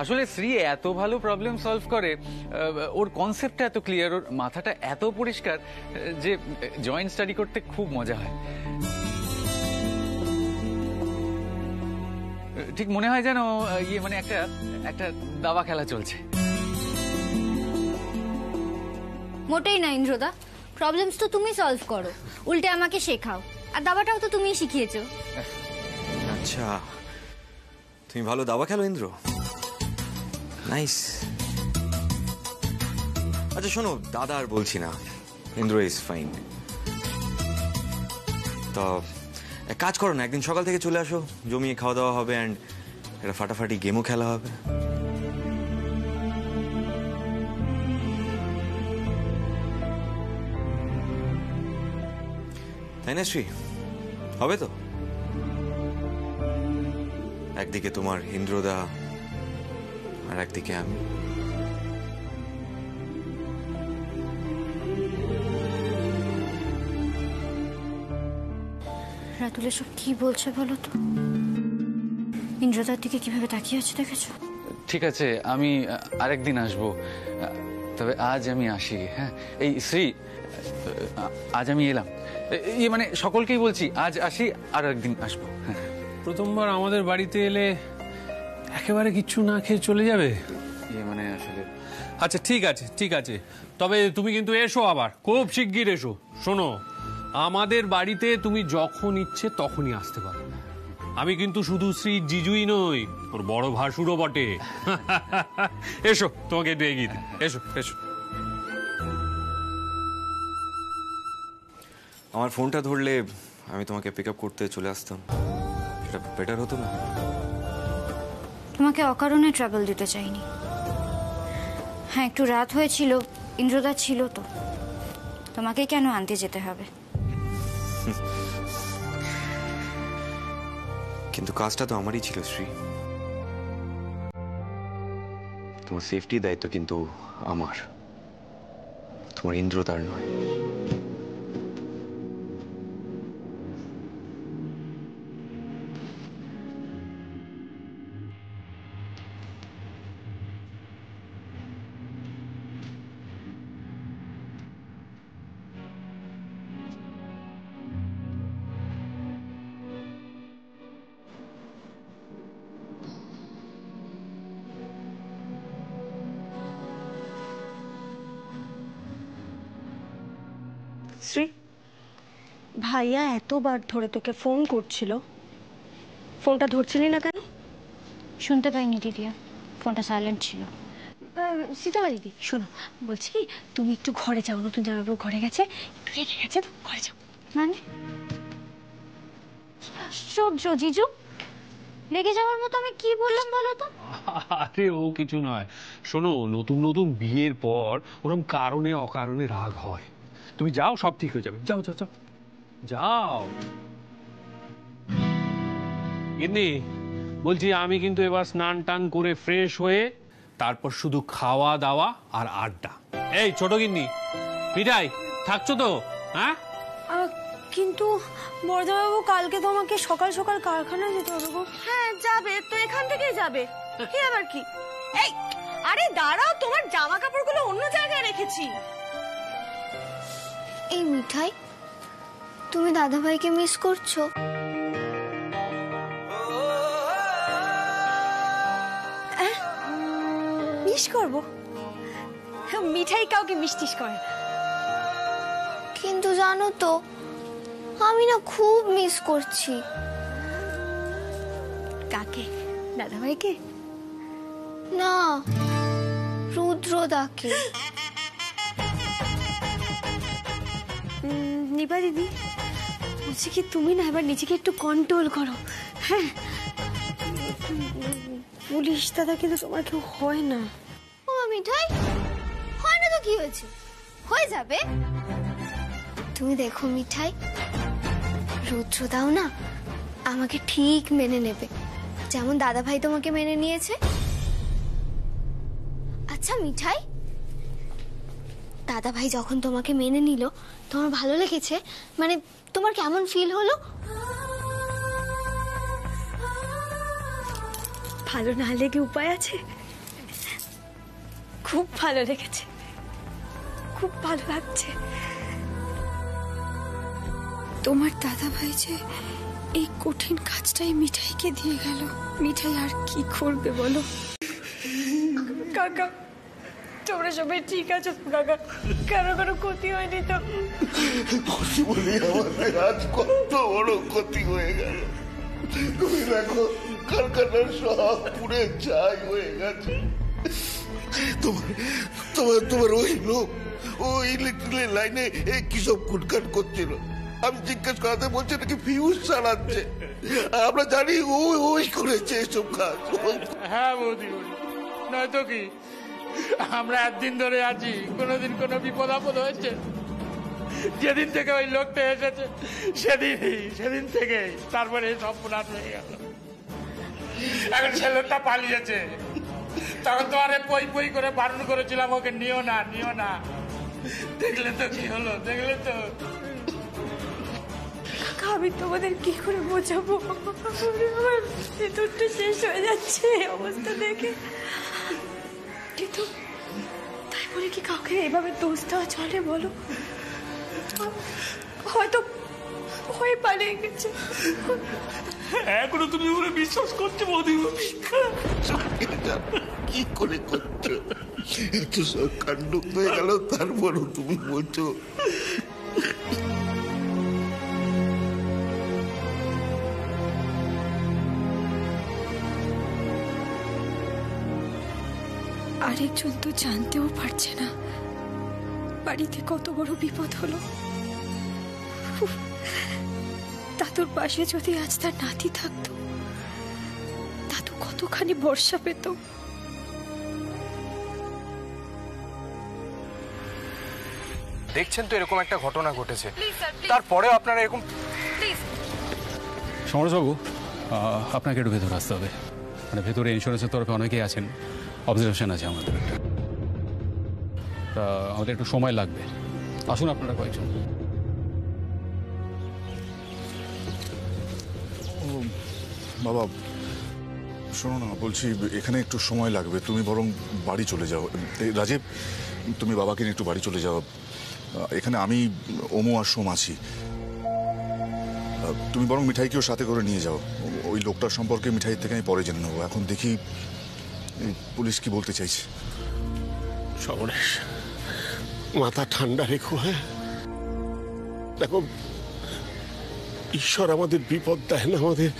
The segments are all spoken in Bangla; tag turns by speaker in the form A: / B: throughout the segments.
A: আসলে শ্রী এত ভালো প্রবলেম সলভ করে, ওর কনসেপ্টটা এত ক্লিয়ার, ওর মাথাটা এত পরিষ্কার যে জয়েন্ট স্টাডি করতে খুব মজা হয়। ঠিক মনে হয় যেন ইয়ে মানে একটা একটা দাবা খেলা চলছে।
B: মোটেই না ইন্দ্রদা, প্রবলেমস তো তুমি সলভ করো, উল্টে আমাকে শেখাও, আর দাবাটাও তো তুমিই শিখিয়েছো।
C: আচ্ছা, তুমি ভালো দাবা খেলো ইন্দ্র? নাইস। আচ্ছা শোনো, দাদা আর বলছি না, ইন্দ্র ইজ ফাইন। তো এক কাজ করো না, একদিন সকাল থেকে চলে আসো, জমিয়ে খাওয়া দাওয়া হবে অ্যান্ড একটা ফাটাফাটি গেমও খেলা হবে। তাই না শ্রী? হবে তো? একদিকে তোমার ইন্দ্রদা আর একদিকে আমি।
B: রাতুল এসব কি বলছে বলো তো? ইন্দ্রদার দিকে কিভাবে তাকিয়ে আছে দেখেছো?
A: ঠিক আছে, আমি আরেকদিন আসবো, তবে আজ আমি আসি। হ্যাঁ এই শ্রী, আজ আমি এলাম, ইয়ে মানে সকলকেই বলছি আজ আসি, আর একদিন আসবো।
D: প্রথমবার আমাদের বাড়িতে এলে একেবারে কিচ্ছু না খেয়ে চলে যাবে?
A: ইয়ে মানে আসলে
D: আচ্ছা ঠিক আছে ঠিক আছে, তবে তুমি কিন্তু এসো, আবার খুব শিগগির এসো। শোনো, আমাদের বাড়িতে তুমি যখন ইচ্ছে তখনই আসতে পারো। আমি কিন্তু শুধু শ্রী জিজুই নই, ওর বড় ভাসুরও বটে। এসো, তোমাকে একটু এগিয়ে দিই, এসো এসো।
C: আমার ফোনটা ধরলে আমি তোমাকে পিক আপ করতে চলে আসতাম, সেটা বেটার হতো না?
B: তোমাকে অকারণে ট্রাবল দিতে চাইনি। হ্যাঁ একটু রাত হয়েছিল, ইন্দ্রদা ছিল তো, তোমাকে কেন আনতে যেতে হবে?
C: কিন্তু কাজটা তো আমারই ছিল শ্রী, তোমার সেফটির দায়িত্ব কিন্তু আমার, তোমার ইন্দ্রদার নয়।
E: শ্রী, ভাইয়া এতবার ধরে তোকে ফোন করছিল, ফোনটা ধরছিলি না কেন?
B: শুনতে পাইনি দিদিয়া, ফোনটা সাইলেন্ট ছিল।
E: সীতামা দিদি শোনো, বলছি কি তুমি একটু ঘরে যাও, নতুন জামাইবাবু ঘরে গেছে, একটু রেগে গেছে তো, ঘরে যাও।
B: মানে আশ্চর্য জিজু, লেগে যাওয়ার মতো আমি কি বললাম বলো তো?
D: আরে ও কিছু নয়, শোনো নতুন নতুন বিয়ের পর ওরকম কারণে অকারণে রাগ হয়। তুমি যাও, সব ঠিক হয়ে যাবে, যাও যাও যাও যাও। গিন্নি বলছি, আমি কিন্তু এবার স্নান টান করে ফ্রেশ হয়ে তারপর শুধু খাওয়া দাওয়া আর আড্ডা। এই ছোট গিন্নি, মিঠাই থাকছো তো? হ্যাঁ
E: কিন্তু বড়জামাইবাবু কালকে তো আমাকে সকাল সকাল কারখানায় যেতে হবে গো। হ্যাঁ যাবে তো, এখান থেকেই যাবে, কি আবার কি? এই আরে দাঁড়াও, তোমার জামা কাপড়গুলো অন্য জায়গায় রেখেছি।
B: এই মিঠাই, তুমি দাদাভাইকে মিস করছো?
E: মিস করবো? মিঠাই কাউকে মিষ্টিস করে?
B: কিন্তু জানো তো, আমি না খুব মিস করছি।
E: কাকে? দাদাভাইকে?
B: না, রুদ্রদাকে।
E: নিপা দিদি বলছি কি, তুমি না এবার নিজেকে একটু কন্ট্রোল করো। হ্যাঁ, পুলিশ দাদা কিন্তু তোমার কেউ হয় না।
B: ও মিঠাই, হয় না তো কি হয়েছে, হয়ে যাবে। তুমি দেখো মিঠাই, রুদ্রদাও না আমাকে ঠিক মেনে নেবে, যেমন দাদাভাই তোমাকে মেনে নিয়েছে। আচ্ছা মিঠাই, দাদাভাই যখন তোমাকে মেনে নিল, তোমার ভালো লেগেছে? মানে তোমার কেমন ফিল হলো?
E: ভালো না লেগে উপায় আছে? খুব ভালো লেগেছে, খুব ভালো লাগছে। তোমার দাদা ভাই যে এই কঠিন কাজটাই মিঠাইকে দিয়ে গেল, মিঠাই আর কি করবে বলো? কাকা তোমরা সবাই ঠিক আছো তো? কাকা কারো কোনো ক্ষতি হয়নি তো?
F: খুশি বলি আমাদের আজ কত বড় ক্ষতি হয়ে গেল। তুমি দেখো কারখানার সব পুড়ে ছাই হয়ে গেছে। তোমার তোমার তোমার ওই লোক ওই ইলেকট্রিক লাইনে কি সব কুটকাট করছিল। আমি জিজ্ঞেস করাতে বলছে নাকি ফিউজ চালাচ্ছে। আমরা জানি ওই করেছে এসব কাজ।
G: হ্যাঁ বৌদি, নয়তো কি আমরা একদিন ধরে আছি, কোনোদিন কোনো বিপদ আপদ হয়েছে? যেদিন থেকে ওই লোকটা এসেছে সেদিন থেকে তারপরে সব পুরান হয়ে গেল। এখন সে লোকটা পালিয়েছে, তখন তো আরে পই করে বারণ করেছিলাম ওকে নিও না। দেখলে তো কি হলো, দেখলে তো।
E: আমি তোমাদের কি করে বোঝাবো? আমার ভেতরটা শেষ হয়ে যাচ্ছে এই অবস্থা দেখে। কিন্তু তাই বলে কি কাউকে এভাবে দোষ দেওয়া চলে বলো? হয়তো ভয় পালিয়ে গেছে।
G: এখনো তুমি ওরা বিশ্বাস করছো বৌদি?
F: কি করে করছো? এত সব কাণ্ড হয়ে গেল, তারপরও তুমি বলছো।
E: আরেকজন তো জানতেও পারছে না বাড়িতে কত বড় বিপদ হলো। দাদুর পাশে যদি আজ তার নাতি থাকতো, দাদু কতখানি ভরসা পেত।
H: দেখছেন তো এরকম একটা ঘটনা ঘটেছে, তারপরেও আপনারা এরকম।
I: সমরেশবাবু, আপনাকে একটু ভেতরে আসতে হবে। মানে ভেতরে ইন্স্যুরেন্সের তরফে অনেকেই আছেন, অবজারভেশন আছে আমাদের একটা, তা আমাদের একটু সময় লাগবে। আসুন আপনারা কয়েকজন।
J: বাবা শোনো না, বলছি এখানে একটু সময় লাগবে, তুমি বরং বাড়ি চলে যাও। রাজীব, তুমি বাবাকে নিয়ে একটু বাড়ি চলে যাও। এখানে আমি, ওমু আর সোম আছি। তুমি বরং মিঠাইকেও সাথে করে নিয়ে যাও। ওই লোকটার সম্পর্কে মিঠাই থেকে আমি পরে জেনে নেবো। এখন দেখি পুলিশ কি বলতে চাইছে।
F: সমরেশ, মাথা ঠান্ডা রেখো। হ্যাঁ দেখো, ঈশ্বর আমাদের বিপদ দেয় না আমাদের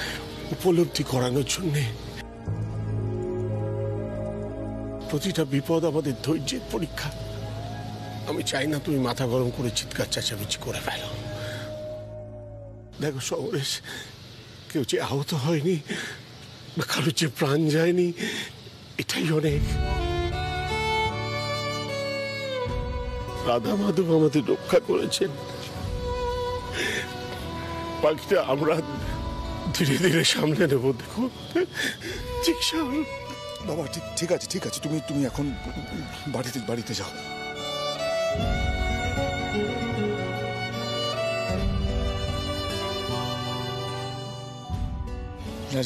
F: উপলব্ধি করানোর জন্যে। প্রতিটা বিপদ আমাদের ধৈর্যের পরীক্ষা। আমি চাই না তুমি মাথা গরম করে চিৎকার চেঁচামেচি করে ফেলো। দেখো সমরেশ, কেউ যে আহত হয়নি বা কারোর যে প্রাণ যায়নি, এটাই অনেক। রাধা মাধব আমাদের রক্ষা করেছেন, বাকিটা আমরা ধীরে ধীরে সামলে নেব। দেখো ঠিক
J: বাবা, ঠিক আছে, তুমি এখন বাড়িতে যাও।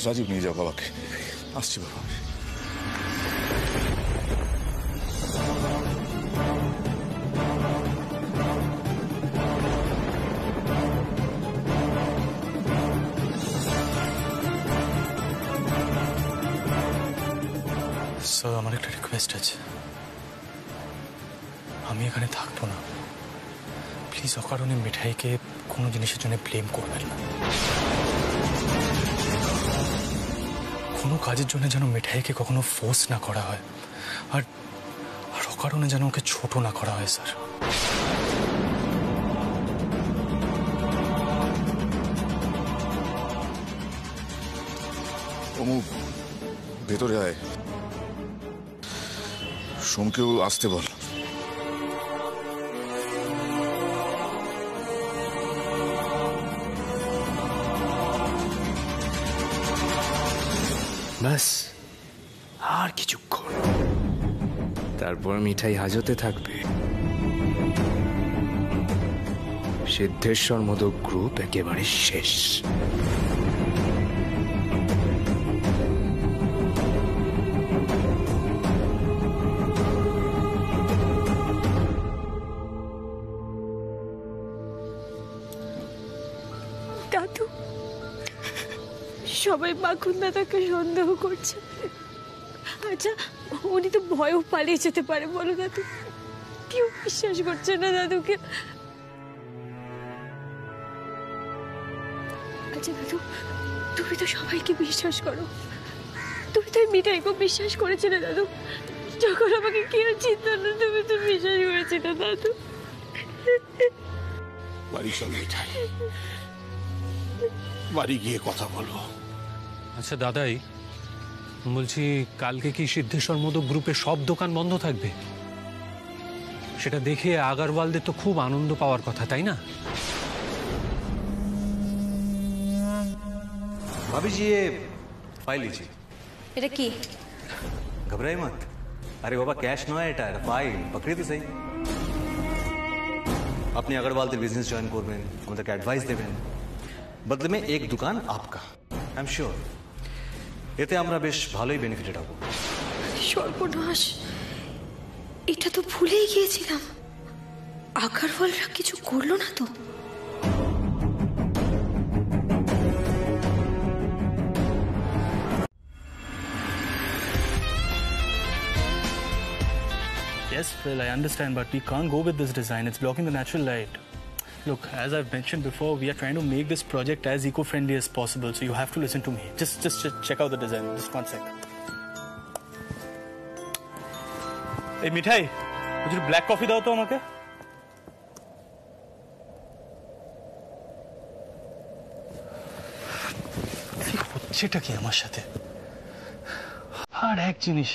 J: রাজীব, নিয়ে যাও বাবাকে। আসছি বাবা।
H: স্যার, আমার একটা রিকোয়েস্ট আছে। আমি এখানে থাকবো না, প্লিজ অকারণে মিঠাইকে কোনো জিনিসের জন্য ব্লেম করবেন না। কোনো কাজের জন্য যেন মিঠাইকে কখনো ফোর্স না করা হয়, আর অকারণে যেন ওকে ছোট না করা হয় স্যার।
J: ওমু, ভেতরে আয়। সোমকেও আসতে বল।
H: ব্যাস, আর কিছুক্ষণ, তারপর মিঠাই হাজতে থাকবে। সিদ্ধেশ্বর মোদক গ্রুপ একেবারে শেষ।
E: সবাই মাখন দাদাকে সন্দেহ করছে। আচ্ছা, উনি তো ভয়ও পালিয়ে যেতে পারে বলো দাদু, কেউ বিশ্বাস করছে না দাদুকে। আচ্ছা দাদু, তুমি তো সবাইকে বিশ্বাস করো, তুমি তো মিঠাইকে বিশ্বাস করেছিলে দাদু, যখন আমাকে কেউ চিনত না তুমি তো বিশ্বাস করেছিলে দাদু।
F: বাড়ি চল মিঠাই, বাড়ি গিয়ে কথা বলো।
D: আচ্ছা দাদাই বলছি, কালকে কি সিদ্ধেশ্বর মোদক গ্রুপের সব দোকান বন্ধ থাকবে? সেটা দেখে আগারওয়ালদের তো খুব আনন্দ পাওয়ার কথা, তাই না?
K: भाभी जी ये फाइल लीजिए।
E: এটা কি?
K: घबराई मत। अरे बाबा कैश नয় এটা, এটা ফাইল। पकड़ी तो सही। আপনি अग्रवाल बिजनेस जॉइन করবেন, আমাদেরকে অ্যাডভাইস দেবেন, বদলে में एक दुकान आपका। आई एम श्योर এতে আমরা বেশ ভালোই বেনিফিটেড হব।
E: সর্বনাশ, এটা তো ভুলেই গিয়েছিলাম। আগারওয়ালরা কিছু করলো না তো?
H: Yes, Phil, I understand, but we can't go with this design. It's blocking the natural light. Look, as I've mentioned before, we are trying to make this project as eco-friendly as possible, so you have to listen to me. Just check out the design. Just one sec. Hey, Mithai, would you black coffee দাও তো আমাকে? কি হচ্ছেটা কি আমার সাথে? আর এক জিনিস,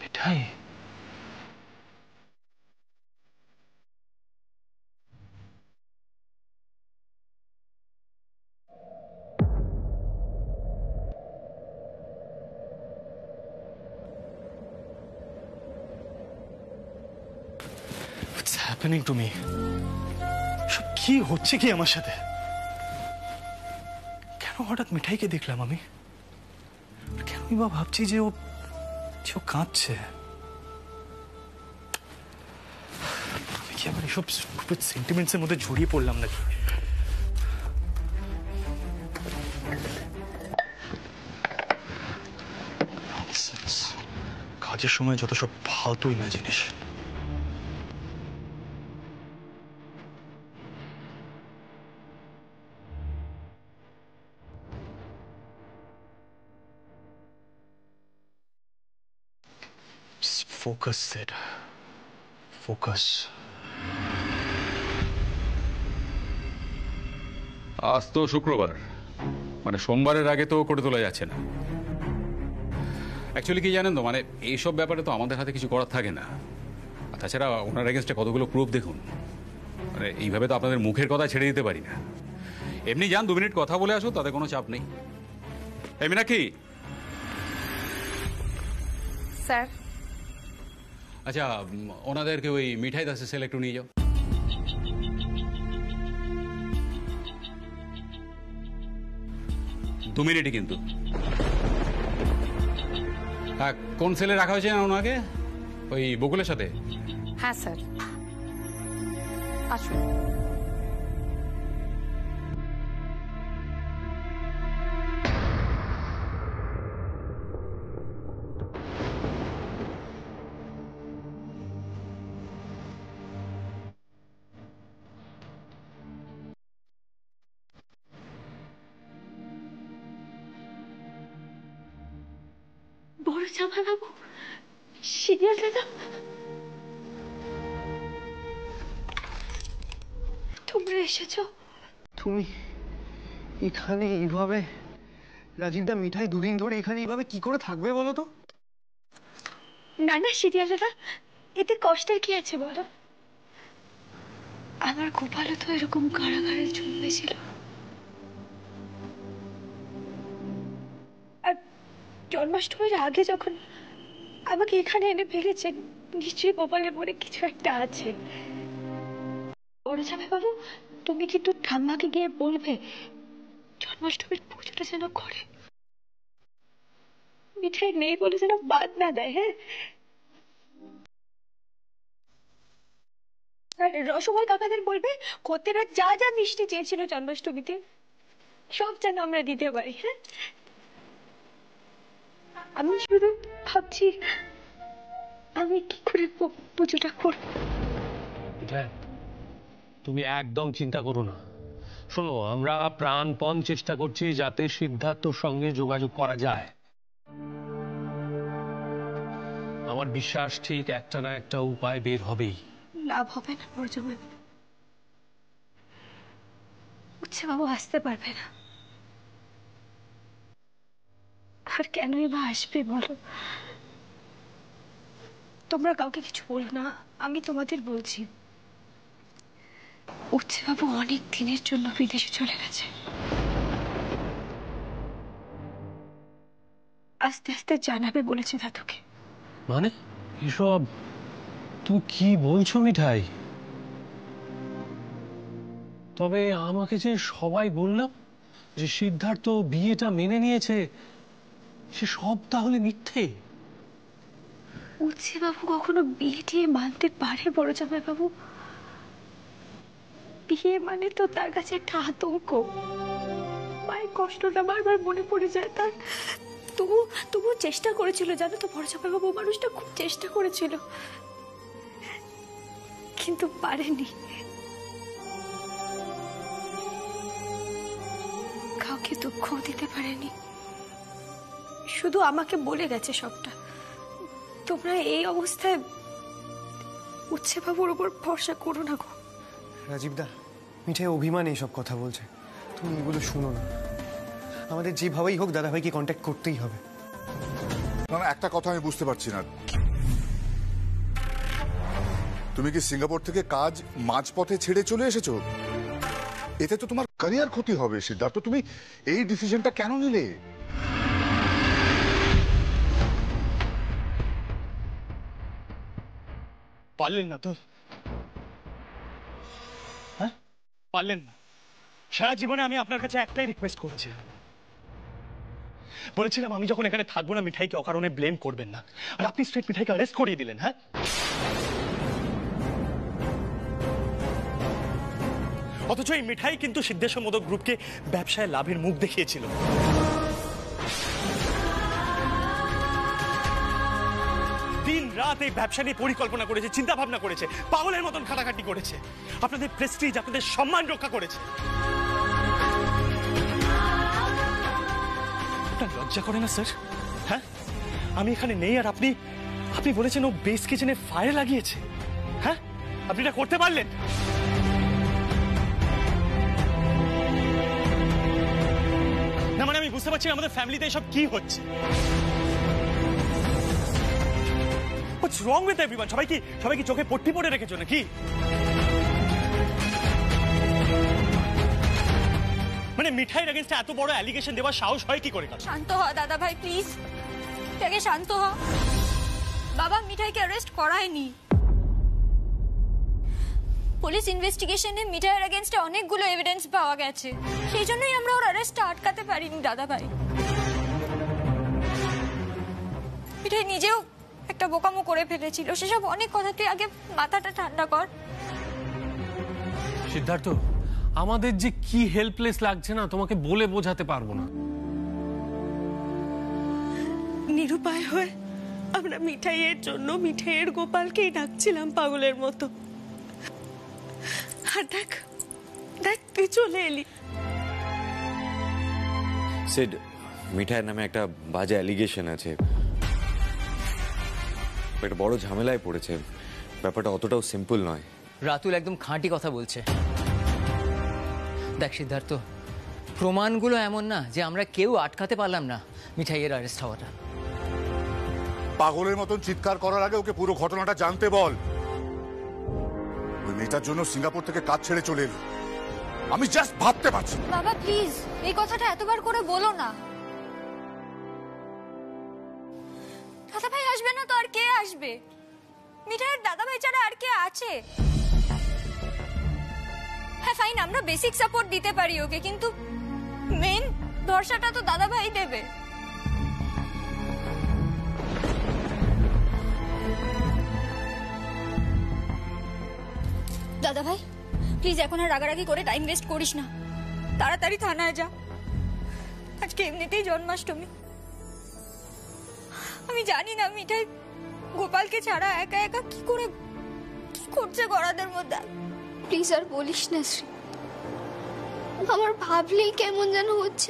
H: মিঠাই, what's happening to me? সব কি হচ্ছে কি আমার সাথে? কেন হঠাৎ মিঠাইকে দেখলাম আমি? কেন বা ভাবছি যে ও কাঁদছে? আমি কি আবার এসব সেন্টিমেন্টসের মধ্যে জড়িয়ে পড়লাম নাকি? কাজের সময় যত সব ফালতু ইমাজিনেশন। Focus, Sid. Focus.
I: আজ তো শুক্রবার, মানে সোমবারের আগে তো করে তোলা যাচ্ছে না। অ্যাকচুয়ালি কি জানেন তো, মানে এইসব ব্যাপারে তো আমাদের হাতে কিছু করার থাকে না। আর তাছাড়া ওনার এগেনস্টে কতগুলো প্রুফ দেখুন, মানে এইভাবে তো আপনাদের মুখের কথা ছেড়ে দিতে পারি না। এমনি যান 2 মিনিট কথা বলে আসো, তাতে কোনো চাপ নেই। এমনি নাকি?
E: স্যার,
I: আচ্ছা, ওনাদেরকে ওই মিঠাই দাসের সেল একটু নিয়ে যাও। দু মিনিটই কিন্তু। হ্যাঁ, কোন সেলে রাখা হয়েছে না ওনাকে? ওই বকুলের সাথে?
E: হ্যাঁ স্যার, আসুন। বড় জামাইবাবু, সিরিয়াস দাদা, তোমরা এসেছো?
L: তুমি এখানে এইভাবে? রাজিনটা মিঠাই 2 দিন ধরে এখানে এইভাবে কি করে থাকবে বলো তো?
E: না না সিরিয়াস দাদা, এতে কষ্টের কি আছে বলো? আমার গোপালও তো এরকম কারাগারে জন্মেছিল, জন্মাষ্টমীর আগে যখন আমাকে এখানে এনে ফেলেছেন, নিশ্চয়ই কপালে মনে কিছু একটা আছে। ওরা যাবে বাবু, তুমি কিন্তু ঠাম্মাকে গিয়ে বলবে জন্মাষ্টমীর পুজোটা যেন করে, মিঠাই নেই বলে যেন বাদ না দেয়। হ্যাঁ, আর রসময় কাকাদের বলবে কতেরা যা যা মিষ্টি চেয়েছিল জন্মাষ্টমীতে সব যেন আমরা দিতে পারি। হ্যাঁ, আমি শুধু ভাবছি আমি কি করে পুজোটা করব।
D: তুমি একদম চিন্তা করো না। শোনো, আমরা প্রাণপণ চেষ্টা করছি যাতে সিদ্ধার্থর সঙ্গে যোগাযোগ করা যায়। আমার বিশ্বাস ঠিক একটা না একটা উপায় বের হবেই।
E: লাভ হবে না বর্জমান, উচ্ছে বাবু আসতে পারবে না। আর কেনই বা আসবে বলো? তোমরা কাউকে কিছু বলো না, আমি তোমাদের বলছি। উচ্ছে বাবু অনেক দিনের জন্য বিদেশে চলে গেছে। আস্তে আস্তে জানাবে বলেছে দাদুকে।
D: মানে এসব তুমি কি বলছো মিঠাই? তবে আমাকে যে সবাই বললাম যে সিদ্ধার্থ বিয়েটা মেনে নিয়েছে, সে সব তাহলে মিথ্যে?
E: উচ্ছে বাবু কখনো বিয়ে টিয়ে মানতে পারে বড় জামাই বাবু? বিয়ে মানে তো তার কাছে একটা আতঙ্ক। মায়ের কষ্টটা বারবার মনে পড়ে যায় তার। তবু চেষ্টা করেছিল, জানো তো বড় জামাই বাবু, মানুষটা খুব চেষ্টা করেছিল, কিন্তু পারেনি। কাউকে দুঃখ দিতে পারেনি, শুধু আমাকে বলে গেছে সবটা। তোমরা এই অবস্থায় উচ্ছে বাবুর উপর ভরসা করো না গো।
L: রাজীবদা, মিঠাই অভিমান এইসব কথা বলছে, তুমি এগুলো শুনো না। আমাদের যেভাবেই হোক দাদাভাইকে কন্ট্যাক্ট করতেই হবে।
J: না না, একটা কথা আমি বুঝতে পারছি না, তুমি কি সিঙ্গাপুর থেকে কাজ মাঝপথে ছেড়ে চলে এসেছো? এতে তো তোমার ক্যারিয়ার ক্ষতি হবে সিদ্ধার্থ, তুমি এই ডিসিশনটা কেন নিলে?
H: পারলেন না তো? হ্যাঁ, পারলেন না? সারা জীবনে আমি আপনার কাছে একটাই রিকোয়েস্ট করেছি, বলেছিলাম আমি যখন এখানে থাকবো না মিঠাইকে অকারণে ব্লেম করবেন না, আর আপনি স্ট্রেট মিঠাইকে অ্যারেস্ট করিয়ে দিলেন। হ্যাঁ, অথচ এই মিঠাই কিন্তু সিদ্ধেশ্বর মোদক গ্রুপকে ব্যবসায় লাভের মুখ দেখিয়েছিল। দিন রাত এই ব্যবসা নিয়ে পরিকল্পনা করেছে, চিন্তা ভাবনা করেছে, পাগলের মতন খাটাখাটি করেছে, আপনাদের প্রেস্টিজ, আপনাদের সম্মান রক্ষা করেছে। আপনার লজ্জা করে না স্যার? হ্যাঁ, আমি এখানে নেই আর আপনি বলেছেন ও বেস কিচেনে ফায়ার লাগিয়েছে। হ্যাঁ, আপনি এটা করতে পারলেন? না মানে আমি বুঝতে পারছি আমাদের ফ্যামিলিতে এসব কি হচ্ছে। What's wrong with everyone? সবাই কি চোখে পট্টি পড়ে রেখেছো নাকি? মানে মিঠাইয়ের এগেইনস্টে এত বড় অ্যালিগেশন দেওয়ার সাহস হয় কি করে?
E: শান্ত হ দাদা ভাই, প্লিজ আগে শান্ত হ। বাবা মিঠাইকে অ্যারেস্ট করায়নি। পুলিশ ইনভেস্টিগেশনে মিঠাইয়ের এগেইনস্টে অনেকগুলো এভিডেন্স পাওয়া গেছে, সেই জন্যই আমরা ওর অ্যারেস্টটা আটকাতে পারিনি দাদা ভাই। মিঠাই নিজেও একটা বোকামো করে ফেলেছিল, সেসব অনেক কথা। তুই আগে মাথাটা ঠান্ডা কর।
D: সিদ্ধার্থ, আমাদের যে কি হেল্পলেস লাগছে না, তোমাকে বলে বোঝাতে পারবো না।
E: নিরুপায় হয়ে আমরা মিঠাইয়ের জন্য মিঠাইয়ের গোপালকেই ডাকছিলাম পাগলের মতো। আর দেখ তুই চলে এলি।
C: সিড, মিঠাইয়ের নামে একটা বাজে অ্যালিগেশন আছে, একটা বড় ঝামেলায় পড়েছে। ব্যাপারটা অতটাও সিম্পল নয়।
M: রাতুল একদম খাঁটি কথা বলছে। দেখ সিদ্ধার্থ, প্রমাণগুলো এমন না যে আমরা কেউ আটকাতে পারলাম না মিঠাইয়ের অ্যারেস্ট হওয়াটা।
J: পাগলের মতন চিৎকার করার আগে ওকে পুরো ঘটনাটা জানতে বল। ওই মেয়েটার জন্য সিঙ্গাপুর থেকে কাজ ছেড়ে চলে এলো, আমি জাস্ট ভাবতে পারছি।
B: বাবা প্লিজ এই কথাটা এতবার করে বলো না।
E: আর কে আসবে? মিঠাইয়ের দাদাভাই ছাড়া আর কে আছে? হ্যাঁ ফাইন, আমরা বেসিক সাপোর্ট দিতে পারি ওকে, কিন্তু মেন ভরসাটা তো দাদাভাই দেবে। দাদাভাই প্লিজ এখন আর রাগারাগি করে টাইম ওয়েস্ট করিস না, তাড়াতাড়ি থানায় যা। আজকে এমনিতেই জন্মাষ্টমী। আমি জানি না মিঠাই গোপালকে ছাড়া একা একা কি করছে গড়াদের মধ্যে।
B: প্লিজ আর বলিস না শ্রী, আমার ভাবলেই কেমন যেন হচ্ছে।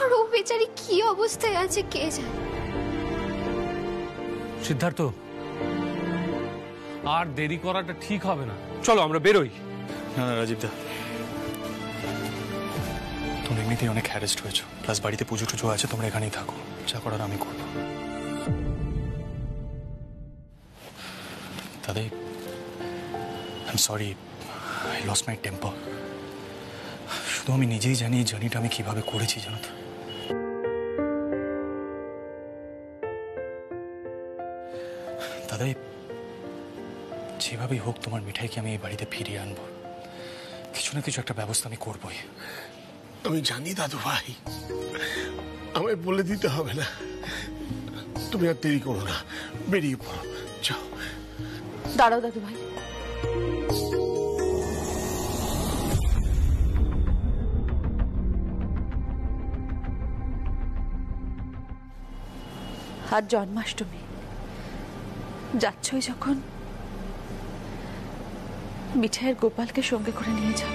B: আর ও বেচারি কি অবস্থায় আছে কে জানে।
D: সিদ্ধার্থ, আর দেরি করাটা ঠিক হবে না, চলো আমরা বেরোই।
H: না না রাজীব দা, তোমরা এমনিতেই অনেক হ্যারেস্ট হয়েছো, প্লাস বাড়িতে পুজো টুজো আছে, তোমরা এখানেই থাকো, যা করার আমি করবো। দাদাই, I am sorry, I lost my temper. শুধু আমি নিজেই জানি এই জার্নিটা আমি কিভাবে করেছি, জানো তো। দাদাই, যেভাবেই হোক তোমার মিঠাইকে আমি এই বাড়িতে ফিরিয়ে আনবো, কিছু না কিছু একটা ব্যবস্থা আমি করবোই।
F: আমি জানি দাদু ভাই, আমায় বলে দিতে হবে না। তুমি আর দেরি করো না, বেরিয়ে পড়ো, যাও।
E: দাঁড়াও দাদু ভাই, আজ জন্মাষ্টমী, যাচ্ছই যখন মিঠাইয়ের গোপালকে সঙ্গে করে নিয়ে যাও।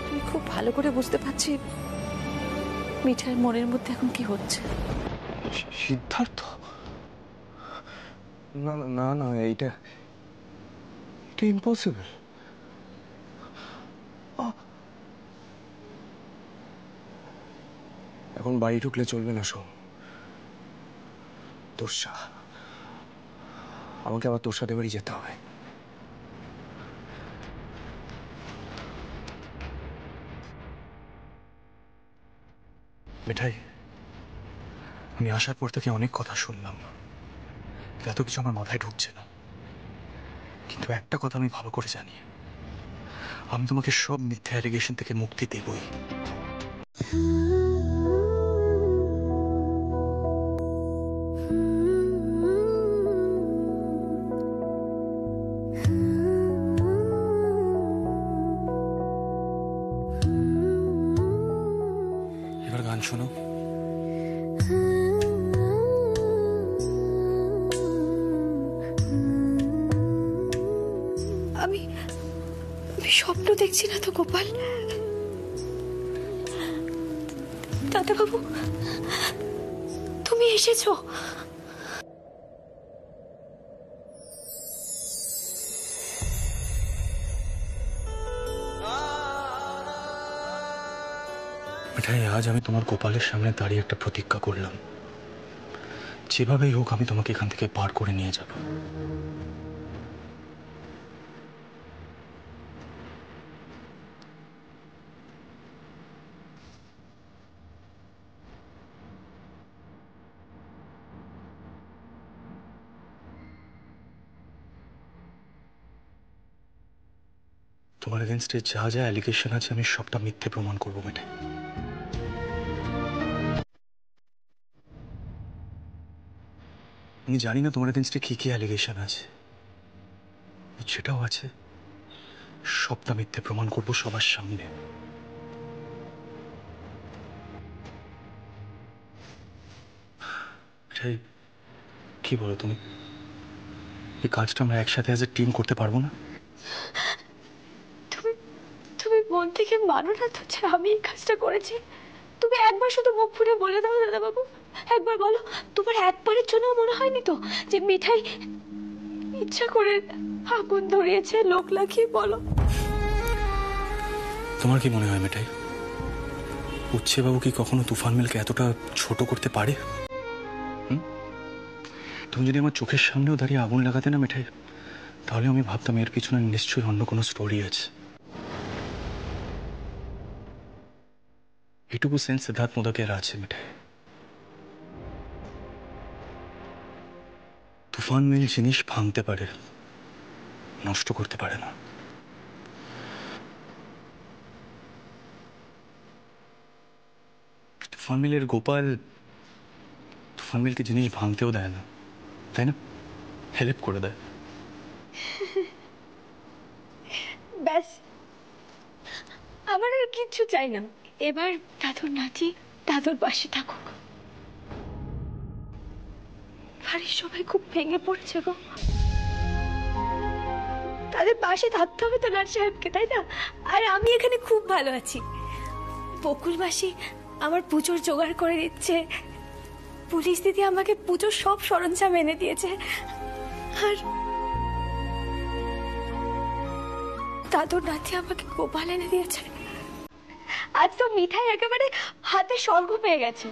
E: আমি খুব ভালো করে বুঝতে পারছি মিঠাইয়ের মনের মধ্যে এখন কি হচ্ছে।
L: সিদ্ধার্থ, না না না, এটা ইম্পসিবল। এখন বাড়ি ঢুকলে চলবে না, শোন, তোরসা, আমাকে আবার তোর সাথে বাড়ি যেতে হবে।
H: মিঠাই, আমি আসার পর থেকে অনেক কথা শুনলাম, এত কিছু আমার মাথায় ঢুকছে না, কিন্তু একটা কথা আমি ভালো করে জানি, আমি তোমাকে সব মিথ্যা অ্যালিগেশন থেকে মুক্তি দেবই। এবার গান শোনো।
B: আমি স্বপ্ন দেখছি না তো গোপাল? দাদাবাবু, তুমি এসেছো?
H: মিঠাই, আজ আমি তোমার গোপালের সামনে দাঁড়িয়ে একটা প্রতিজ্ঞা করলাম, যেভাবেই হোক আমি তোমাকে এখান থেকে পার করে নিয়ে যাব। তোমার এগেনস্টে যা যা অ্যালিগেশন আছে আমি সবটা মিথ্যে প্রমাণ করবো মিঠাই। আমি জানি না তোমার এগেনস্টে কি কি অ্যালিগেশন আছে, যেটাও আছে সবটা মিথ্যে প্রমাণ করবো সবার সামনে। মিঠাই, কি বলো তুমি, এই কাজটা আমরা একসাথে অ্যাজ এ টিম করতে পারবো না?
B: তুমি মন থেকে মানো না তো যে আমি এই কাজটা করেছি? তুমি একবার শুধু মুখ ফুটে বলে দাও দাদাবাবু, একবার বলো, তোমার একবারের জন্য মনে হয়নি তো যে মিঠাই ইচ্ছা করে আগুন ধরিয়েছে, লোক লাগিয়ে? বলো।
H: তোমার কি মনে হয় মিঠাই, উচ্ছে বাবু কি কখনো তুফান মিলকে এতটা ছোট করতে পারে? তুমি যদি আমার চোখের সামনেও দাঁড়িয়ে আগুন লাগাতে না মিঠাই, তাহলে আমি ভাবতাম এর পিছনে নিশ্চয়ই অন্য কোনো স্টোরি আছে। এটুকু সেন্স সিদ্ধার্থ মোদকের আছে মিঠাই। তুফান মিল জিনিস ভাঙতে পারে, নষ্ট করতে পারে না। তুফান মিলের গোপাল তুফান মিলকে জিনিস ভাঙতেও দেয় না, তাই না? হেল্প করে দেয়।
E: ব্যাস, আমার আর কিচ্ছু চাই না। এবার দাদুর নাতি দাদুর পাশে থাকুক। বাড়ির সবাই খুব ভেঙে পড়েছে গো, তাদের পাশে থাকতে হবে তো নাট সাহেবকে, তাই না? আর আমি এখানে খুব ভালো আছি। বকুল মাসি আমার পুজোর জোগাড় করে দিচ্ছে, পুলিশ দিদি আমাকে পুজোর সব সরঞ্জাম এনে দিয়েছে, আর দাদুর নাতি আমাকে গোপাল এনে দিয়েছে। আজ তো মিঠাই একেবারে হাতে স্বর্গ পেয়ে গেছে।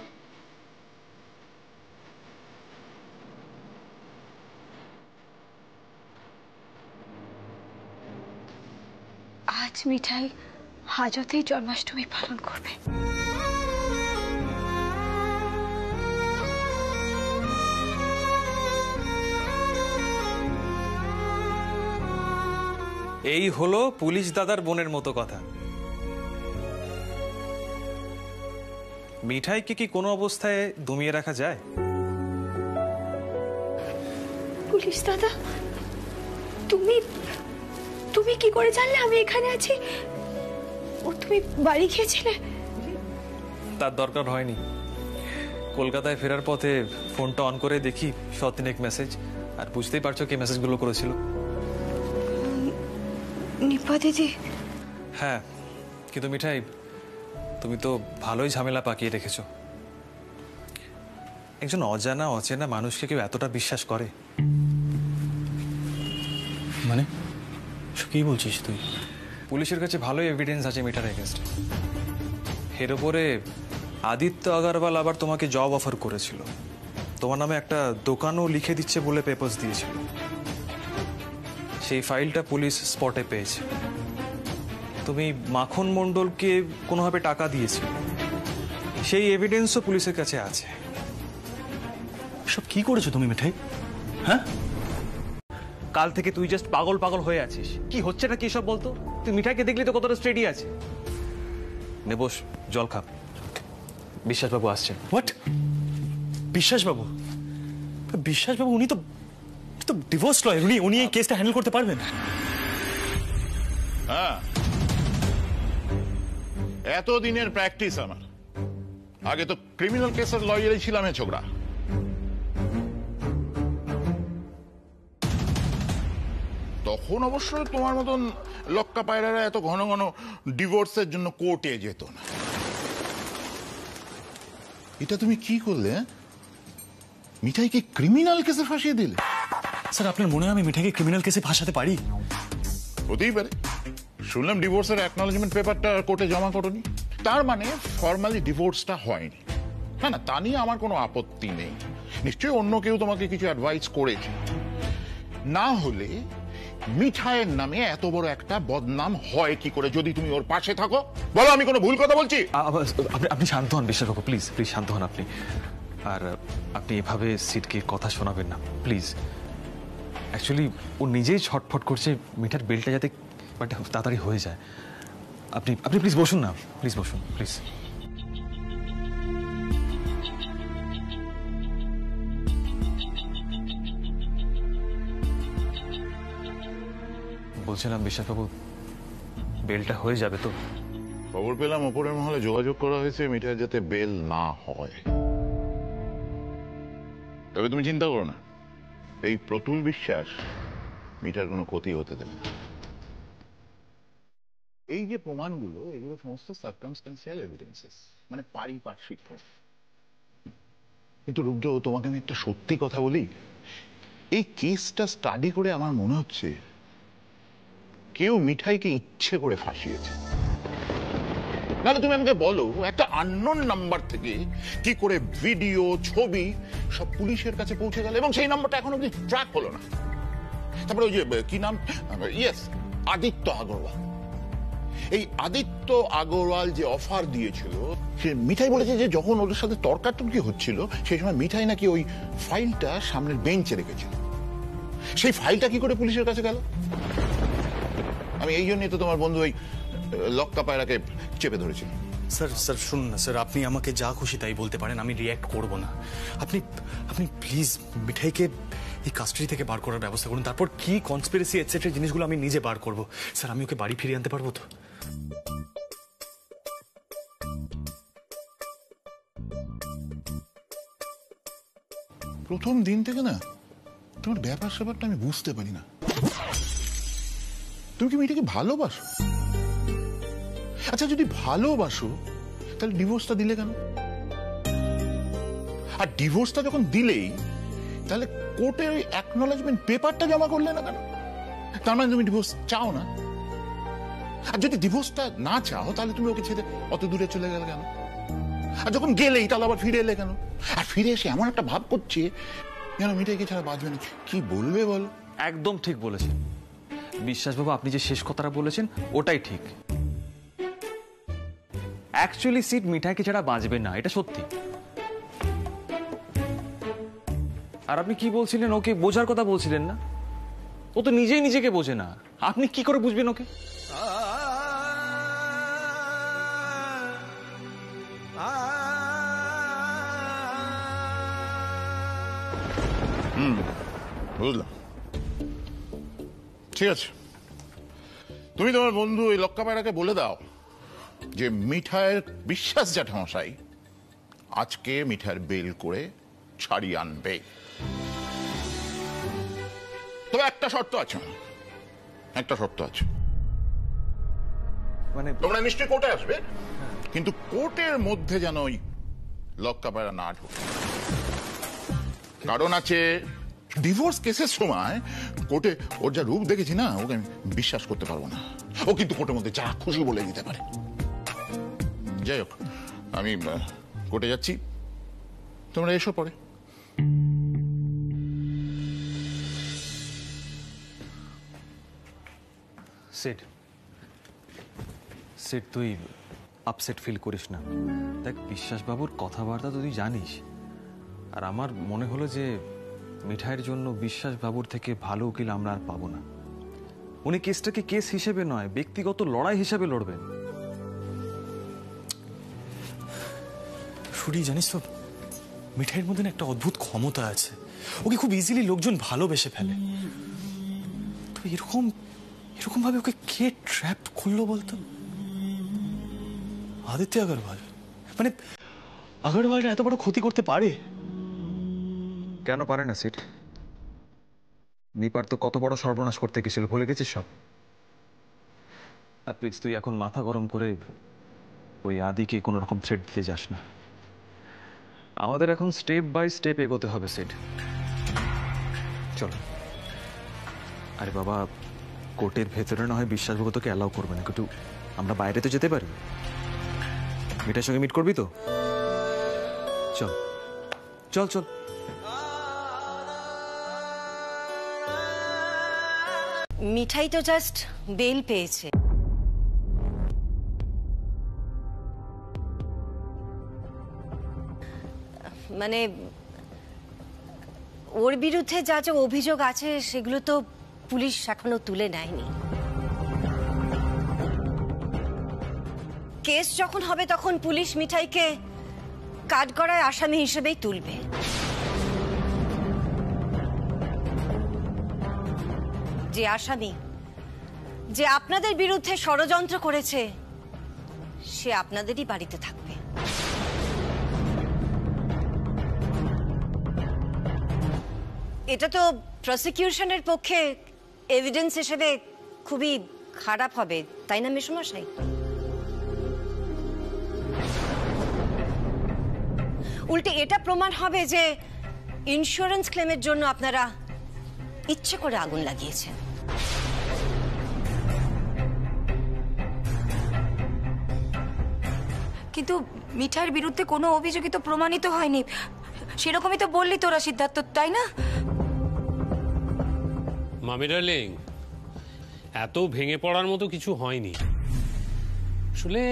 E: আজ মিঠাই হাজতেই জন্মাষ্টমী পালন করবে।
K: এই হলো পুলিশ দাদার বোনের মতো কথা। মিঠাইকে কি কোনো অবস্থায় দমিয়ে রাখা যায়?
E: পুলিশ দাদা, তুমি তুমি কি করে জানলে আমি এখানে আছি? ও, তুমি বাড়ি গিয়েছিলে?
K: তার দরকার হয়নি। কলকাতায় ফেরার পথে ফোনটা অন করে দেখি শতিনেক মেসেজ, আর বুঝতেই পারছো কি মেসেজগুলো করেছিল।
E: নিপা দিদি।
K: হ্যাঁ, কিন্তু মিঠাই তুমি তো ভালোই ঝামেলা পাকিয়ে রেখেছো। একজন অজানা অচেনা মানুষকে কেউ এতটা বিশ্বাস করে?
H: মানে কি বলছিস তুই?
K: পুলিশের কাছে ভালোই এভিডেন্স আছে মিঠার এগেনস্ট। এর উপরে আদিত্য আগরওয়াল আবার তোমাকে জব অফার করেছিল, তোমার নামে একটা দোকানও লিখে দিচ্ছে বলে পেপারস দিয়েছিল। সেই ফাইলটা পুলিশ স্পটে পেয়েছে। তুমি মাখন মণ্ডলকে কোনোভাবে টাকা দিয়েছিল, সেই এভিডেন্সও পুলিশের কাছে আছে।
H: সব কি করেছো তুমি মিঠাই? হ্যাঁ,
K: কাল থেকে তুই জাস্ট পাগল পাগল হয়ে আছিস। কি হচ্ছেটা কি সব বলতো? তুই মিঠাইকে দেখলি তো কতটা স্টেডি আছে। নে বস, জল খা। বিশ্বাসবাবু আসছেন।
H: হোয়াট? বিশ্বাসবাবু? বিশ্বাসবাবু উনি তো ডিভোর্স লয়ার, উনি এই কেসটা হ্যান্ডেল করতে পারবেন।
F: হ্যাঁ, এতদিনের প্র্যাকটিস আমার। আগে তো ক্রিমিনাল কেসের লয়ারই ছিলাম ছোকরা। তখন অবশ্য তোমার মতন লক্কা পায়রারা এত ঘন ঘন ডিভোর্সের জন্য কোর্টে যেত না। এটা তুমি কি করলে? মিঠাইকে ক্রিমিনাল কেসে ফাঁসিয়ে দিলে?
H: স্যার, আপনার মনে হয় আমি মিঠাইকে ক্রিমিনাল কেসে ফাঁসাতে পারি?
F: হতেই পারে। শুনলাম ডিভোর্সের অ্যাকনলেজমেন্ট পেপারটা কোর্টে জমা করোনি, তার মানে ফর্মালি ডিভোর্সটা হয়নি। না না, তা নিয়ে আমার কোনো আপত্তি নেই। নিশ্চয়ই অন্য কেউ তোমাকে কিছু অ্যাডভাইস করেছে, না হলে মিঠাইয়ের নামে এত বড় একটা বদনাম হয় কি করে যদি তুমি ওর পাশে থাকো? বলো আমি কোনো ভুল কথা বলছি?
K: আপনি শান্ত হন বিশ্বাসবাবু, প্লিজ প্লিজ শান্ত হন আপনি। আর আপনি এভাবে সিটকে কথা শোনাবেন না প্লিজ। অ্যাকচুয়ালি ও নিজেই ছটফট করছে মিঠার বেলটা যাতে তাড়াতাড়ি হয়ে যায়। আপনি আপনি প্লিজ বসুন না, প্লিজ বসুন প্লিজ। বলছিলাম বিশ্বাসবাবু, বেলটা হয়ে যাবে তো?
F: খবর পেলাম ওপরের মহলে যোগাযোগ করা হয়েছে মিঠাই যাতে বেল না হয়। তবে তুমি চিন্তা করো না, এই প্রতুল বিশ্বাস মিঠার কোনো ক্ষতি হতে দেবে না। এই যে প্রমাণগুলো, এগুলো সমস্ত সার্কামস্টেন্সিয়াল এভিডেন্সেস, মানে পারিপার্শ্বিক প্রমাণ। কিন্তু রুদ্র, তোমাকে আমি একটা সত্যি কথা বলি, এই কেসটা স্টাডি করে আমার মনে হচ্ছে কেউ মিঠাইকে ইচ্ছে করে ফাঁসিয়েছে। নাহলে তুমি আমাকে বলো, একটা আননোন নাম্বার থেকে কি করে ভিডিও, ছবি সব পুলিশের কাছে পৌঁছে গেল এবং সেই নাম্বারটা এখনো অব্দি ট্র্যাক হলো না। তারপরে ওই যে কি নাম, ইয়েস, আদিত্য আগরওয়াল, এই আদিত্য আগরওয়াল যে অফার দিয়েছিল, সে মিঠাই বলেছে যে যখন ওদের সাথে তর্কাতর্কি হচ্ছিল সেই সময় মিঠাই নাকি ওই ফাইলটা সামনের বেঞ্চে রেখেছিল। সেই ফাইলটা কি করে পুলিশের কাছে গেল? আমি এই জন্যই তো তোমার বন্ধু ওই লক্কা পায়রাকে চেপে ধরেছিল।
H: স্যার স্যার শুনুন না স্যার, আপনি আমাকে যা খুশি তাই বলতে পারেন, আমি রিয়্যাক্ট করব না। আপনি আপনি প্লিজ মিঠাইকে এই কাস্টাডি থেকে বার করার ব্যবস্থা করুন, তারপর কি কনস্পিরেসি এটসেট্রা জিনিসগুলো আমি নিজে বার করব। স্যার আমি ওকে বাড়ি ফিরিয়ে আনতে পারবো তো?
F: প্রথম দিন থেকে না তোমার ব্যাপার স্যাপারটা আমি বুঝতে পারি না। তুমি কি মেয়েটাকে ভালোবাসো? আচ্ছা যদি ভালোবাসো তাহলে ডিভোর্সটা দিলে কেন? আর ডিভোর্সটা যখন দিলেই তাহলে কোর্টে ওই অ্যাকনোলেজমেন্ট পেপারটা জমা করলে না কেন? তার মানে তুমি ডিভোর্স চাও না। আর যদি ডিভোর্সটা না চাও তাহলে তুমি ওকে ছেড়ে অত দূরে চলে গেলে কেন? আর যখন গেলেই তাহলে আবার ফিরে এলে কেন? আর ফিরে এসে এমন একটা ভাব করছে যেন মেয়েটাকে ছাড়া বাঁচবে না। কি বলবে বলো?
K: একদম ঠিক বলেছেন বিশ্বাসবাবু, আপনি যে শেষ কথাটা বলেছেন ওটাই ঠিক। অ্যাকচুয়ালি সিট মিঠাইকে ছাড়া বাঁচবে না, এটা সত্যি। আর আপনি কি বলছিলেন, ওকে বোঝার কথা বলছিলেন না? ও তো নিজেই নিজেকে বোঝে না, আপনি কি করে বুঝবেন ওকে?
F: বুঝলাম, ঠিক আছে। তুমি তোমার বন্ধু ওই লক্কা পায়রাকে বলে দাও যে মিঠাইয়ের বিশ্বাস জ্যাঠামশাই আজকে মিঠাইয়ের বেল করে ছাড়িয়ে আনবে। তবে একটা শর্ত আছে, একটা শর্ত আছে।
K: মানে
F: তোমরা নিশ্চয়ই কোর্টে আসবে, কিন্তু কোর্টের মধ্যে যেন ওই লক্কা পায়রা না ঢোকে। কারণ আছে, ডিভোর্স কেসের সময় কোর্টে ওর যা রূপ দেখেছি না, ওকে আমি বিশ্বাস করতে পারবো না। ও কিন্তু কোর্টের মধ্যে যা খুশি বলে দিতে পারে। যাই হোক, আমি কোর্টে যাচ্ছি, তোমরা এসো পরে।
K: সিট সিট তুই আপসেট ফিল করিস না। দেখ বিশ্বাসবাবুর কথাবার্তা তুই জানিস, আর আমার মনে হলো যে মিঠাইয়ের জন্য বিশ্বাসবাবুর থেকে ভালো উকিল আমরা আর পাবো না। উনি কেসটাকে কেস হিসেবে নয়, ব্যক্তিগত লড়াই হিসেবে লড়বেন।
H: শুনি জানিস তো, মিঠাইয়ের মধ্যে না একটা অদ্ভুত ক্ষমতা আছে, ওকে খুব ইজিলি লোকজন ভালোবেসে ফেলে। তো এরকম এরকম ভাবে ওকে কে ট্র্যাপ করলো বলতো? আদিত্য আগরওয়াল। মানে আগরওয়ালটা এত বড় ক্ষতি করতে পারে?
K: কেন পারে না সিট? নিপার তো কত বড় সর্বনাশ করতে গেছিল, ভুলে গেছিস সব? আর প্লিজ তুই এখন মাথা গরম করে ওই আদিকে কোনো রকম থ্রেট দিতে যাস না। আমাদের এখন স্টেপ বাই স্টেপ এগোতে হবে সিট। চলো। আরে বাবা, কোর্টের ভেতরে না হয় বিশ্বাসবাবু তোকে অ্যালাউ করবে না, কিন্তু আমরা বাইরে তো যেতে পারি। মিঠার সঙ্গে মিট করবি তো? চল চল চল।
E: মিঠাই তো জাস্ট বেল পেয়েছে, মানে ওর বিরুদ্ধে যা যা অভিযোগ আছে সেগুলো তো পুলিশ এখনো তুলে নেয়নি। কেস যখন হবে তখন পুলিশ মিঠাইকে কাঠগড়ায় আসামি হিসেবেই তুলবে। যে আসামি, যে আপনাদের বিরুদ্ধে ষড়যন্ত্র করেছে, সে আপনাদেরই বাড়িতে থাকবে। এটা তো প্রসিকিউশনের পক্ষে এভিডেন্স হিসেবে খুবই খারাপ হবে, তাই না মেসোমশাই? উল্টে এটা প্রমাণ হবে যে ইন্স্যুরেন্স ক্লেমের জন্য আপনারা ইচ্ছে করে আগুন লাগিয়েছেন।
N: কিন্তু মিঠাইয়ের বিরুদ্ধে কোনো অভিযোগই তো প্রমাণিত হয়নি, সেরকমই তো বললি তোরা সিদ্ধার্থ, তাই না?
D: মামি ডার্লিং, এত ভেঙে পড়ার মতো কিছু হয়নি। আসলে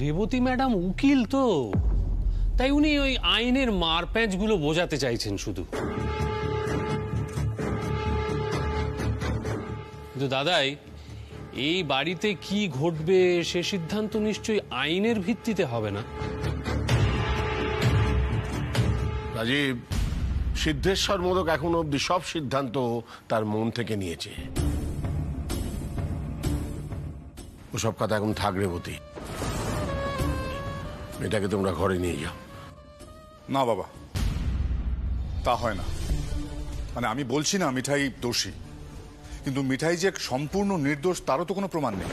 D: রেবতী ম্যাডাম উকিল তো, তাই উনি ওই আইনের মারপ্যাঁচগুলো বোঝাতে চাইছেন শুধু। কিন্তু দাদাই, এই বাড়িতে কি ঘটবে সে সিদ্ধান্ত নিশ্চয়ই আইনের ভিত্তিতে হবে না।
F: রাজীব, সিদ্ধেশ্বর মোদক এখন অব্দি সব সিদ্ধান্ত তার মন থেকে নিয়েছে। ওসব কথা এখন থাক রেবতী, এটাকে তোমরা ঘরে নিয়ে যাও।
J: না বাবা, তা হয় না। মানে আমি বলছি না মিঠাই দোষী, কিন্তু মিঠাই যে সম্পূর্ণ নির্দোষ তারও তো কোনো প্রমাণ নেই।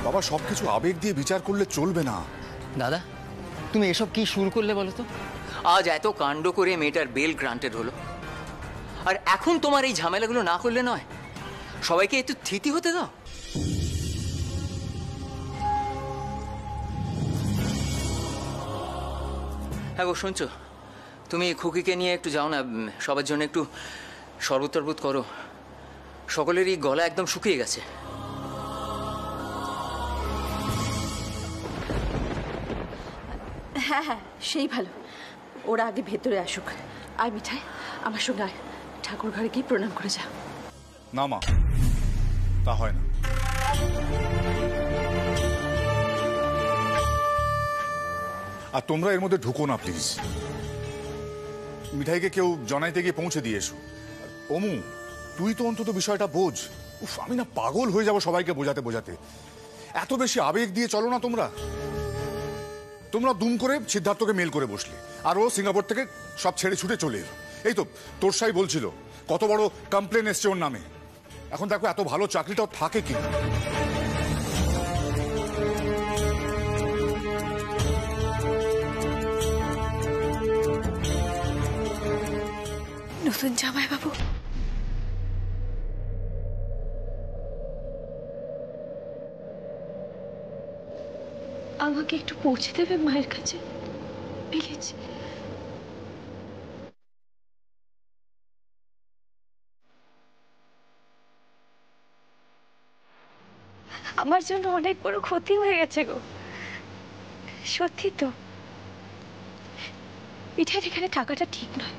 J: বাবা, সবকিছু আবেগ দিয়ে বিচার করলে চলবে না।
M: দাদা, তুমি এসব কি শুরু করলে বলো তো? আজ এত কাণ্ড করে মেয়েটার বেল গ্রান্টেড হলো, আর এখন তোমার এই ঝামেলাগুলো না করলে নয়। সবাইকে একটু থিতি হতে দাও। হ্যাঁ গো, শুনছো? তুমি খুকিকে নিয়ে একটু যাও না, সবার জন্য একটু শরবত টরবত করো। সকলেরই গলা একদম শুকিয়ে গেছে।
O: হ্যাঁ হ্যাঁ, সেই ভালো। ওরা আগে ভেতরে আসুক। আয় মিঠাই, আমার সঙ্গে আয়, ঠাকুর ঘরে গিয়ে প্রণাম করে যা।
J: না মা, তা হয় না। আর তোমরা এর মধ্যে ঢুকো না প্লিজ। মিঠাইকে কেউ জানাইতে গিয়ে পৌঁছে দিয়ে এসো। ওমু, তুই তো অন্তত বিষয়টা বোঝ। উফ, আমি না পাগল হয়ে যাব সবাইকে বোঝাতে বোঝাতে। এত বেশি আবেগ দিয়ে চলো না তোমরা। তোমরা দুম করে সিদ্ধার্থকে মেল করে বসলে, আর ও সিঙ্গাপুর থেকে সব ছেড়ে ছুটে চলে এলো। এই তো তোর সাই বলছিল কত বড় কমপ্লেন এসছে ওর নামে। এখন দেখো এত ভালো চাকরিটাও থাকে কি।
E: নতুন জামাই বাবু, আমাকে একটু পৌঁছে দেবে মায়ের কাছে প্লিজ। আমার জন্য অনেক বড় ক্ষতি হয়ে গেছে গো, সত্যি তো। মিঠাইয়ের এখানে থাকাটা ঠিক নয়।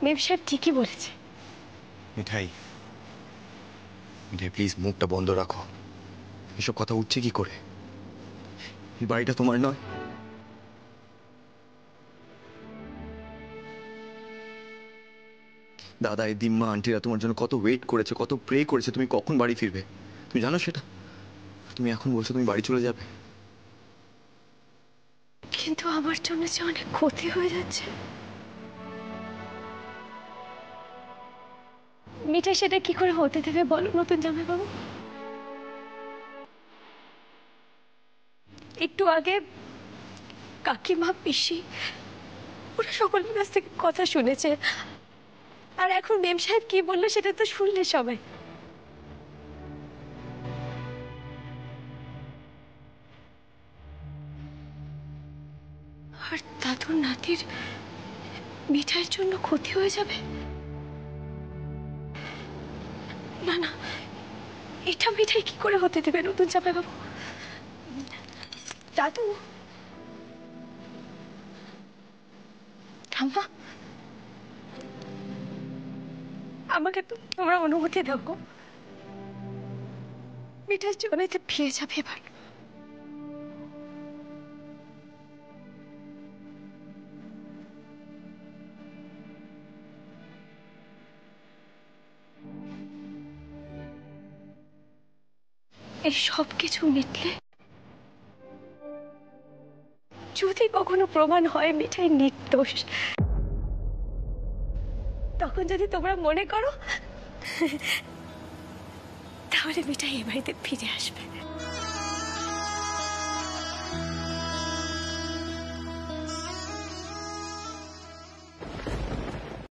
E: মেম সাহেব ঠিকই বলেছে।
C: মিঠাই, মিঠাই প্লিজ মুখটা বন্ধ রাখো। এসব কথা উঠছে কি করে? এই বাড়িটা তোমার নয়। দাদা, এই দিম্মা আন্টিরা তোমার জন্য কত ওয়েট করেছে, কত প্রে করেছে তুমি কখন বাড়ি ফিরবে। তুমি জানো সেটা? তুমি এখন বলছো তুমি বাড়ি চলে যাবে।
E: কিন্তু আমার জন্য যে অনেক ক্ষতি হয়ে যাচ্ছে। মিঠাই সেটা কি করে হতে দেবে বলো নতুন জামাই বাবু? একটু আগে কাকিমা, পিসি ওরা সকলের কাছ থেকে কথা শুনেছে, আর এখন মেম সাহেব কি বললো সেটা তো শুনলে সবাই। আর দাদুর নাতির মিঠাইয়ের জন্য ক্ষতি হয়ে যাবে। না না, এটা মিঠাই কি করে হতে দেবে নতুন জামাই বাবু? দাদু, ঠাম্মা, আমাকে তোমরা অনুমতি দাও গো। মিঠাই জীবনেতে ফিরে যাবে এবার। এই সব কিছু মিটলে যদি কখনো প্রমাণ হয় মিঠাই নির্দোষ, তখন যদি তোমরা মনে করো তাহলে মিঠাই এ বাড়িতে ফিরে আসবে।